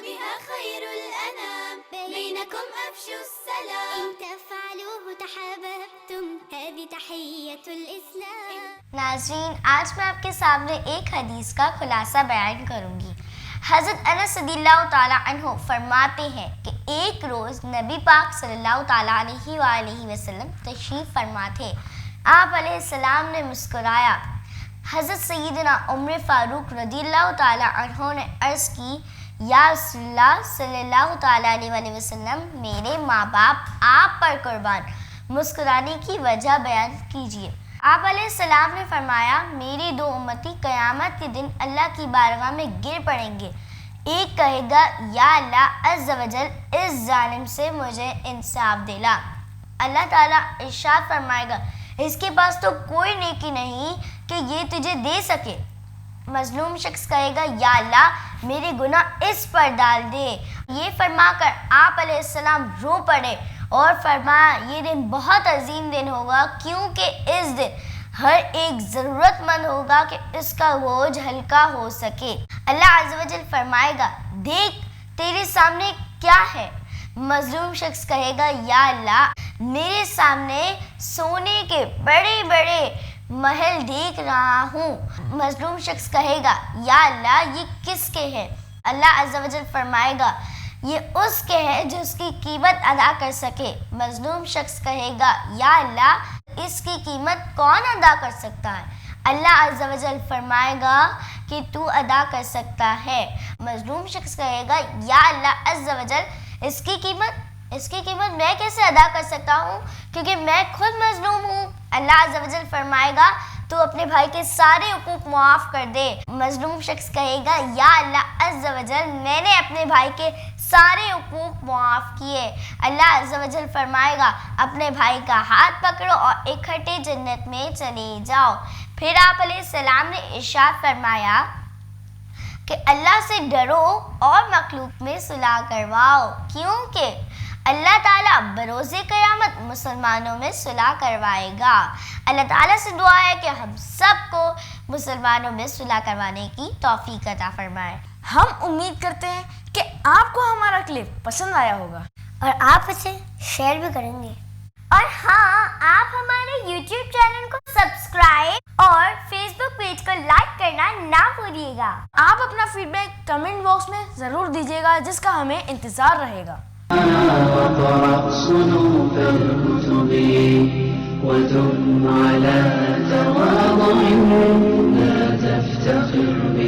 بها خير الأنام بينكم أفشوا السلام إن تفعلوه تحاببتم هذه تحية الإسلام. ناظرین، آج میں آپ کے سامنے ایک حدیث کا خلاصہ بیان کروں گی. حضرت انس رضی اللہ تعالیٰ عنہ فرماتے ہیں کہ ایک روز نبی پاک صلی اللہ تعالیٰ علیہ وآلہ وسلم تشریف فرما تھے. آپ علیہ السلام نے مسکرایا. حضرت سیدنا عمر فاروق رضی اللہ تعالیٰ عنہ نے عرض کی، یا رسول اللہ صلی اللہ تعالیٰ علیہ وآلہ وسلم، میرے ماں باپ آپ پر قربان، مسکرانے کی وجہ بیان کیجیے. آپ علیہ السلام نے فرمایا، میری دو امتی قیامت کے دن اللہ کی بارگاہ میں گر پڑیں گے. ایک کہے گا، یا اللہ عز و جل، اس ظالم سے مجھے انصاف دلا. اللہ تعالیٰ ارشاد فرمائے گا، اس کے پاس تو کوئی نیکی نہیں کہ یہ تجھے دے سکے. مظلوم شخص کہے گا، یا اللہ میرے گناہ اس پر ڈال دے. یہ فرما کر آپ علیہ السلام رو پڑے اور فرمایا، یہ دن بہت عظیم دن ہوگا، کیونکہ اس دن ہر ایک ضرورت مند ہوگا کہ اس کا بوجھ ہلکا ہو سکے. اللہ عز و جل فرمائے گا، دیکھ تیرے سامنے کیا ہے. مظلوم شخص کہے گا، یا اللہ میرے سامنے سونے کے بڑے بڑے محل دیکھ رہا ہوں. مظلوم شخص کہے گا، یا اللہ یہ کس کے ہیں؟ اللہ عز و جل فرمائے گا، یہ اس کے ہے جو اس کی قیمت ادا کر سکے. مظلوم شخص کہے گا، یا اللہ اس کی قیمت کون ادا کر سکتا ہے؟ اللہ عز و جل فرمائے گا کہ تو ادا کر سکتا ہے. مظلوم شخص کہے گا، یا اللہ عز و جل اس کی قیمت میں کیسے ادا کر سکتا ہوں، کیونکہ میں خود مظلوم ہوں. اللہ عز و جل فرمائے گا، تو اپنے بھائی کے سارے حقوق معاف کر دے. مظلوم شخص کہے گا، یا اللہ عز و جل میں نے اپنے بھائی کے سارے حقوق معاف کیے. اللہ عز و جل فرمائے گا، اپنے بھائی کا ہاتھ پکڑو اور اکٹھے جنت میں چلے جاؤ. پھر آپ علیہ السلام نے ارشاد فرمایا کہ اللہ سے ڈرو اور مخلوق میں صلح کرواؤ، کیونکہ اللہ تعالیٰ بروز قیامت مسلمانوں میں صلح کروائے گا. اللہ تعالیٰ سے دعا ہے کہ ہم سب کو مسلمانوں میں صلح کروانے کی توفیق عطا فرمائے. ہم امید کرتے ہیں کہ آپ کو ہمارا کلپ پسند آیا ہوگا اور آپ اسے شیئر بھی کریں گے. اور ہاں، آپ ہمارے یوٹیوب چینل کو سبسکرائب اور فیس بک پیج کو لائک کرنا نہ بھولیے گا. آپ اپنا فیڈ بیک کمنٹ باکس میں ضرور دیجیے گا، جس کا ہمیں انتظار رہے گا. واقرأ صنوف الكتب ودم على تواضع لا تفتخر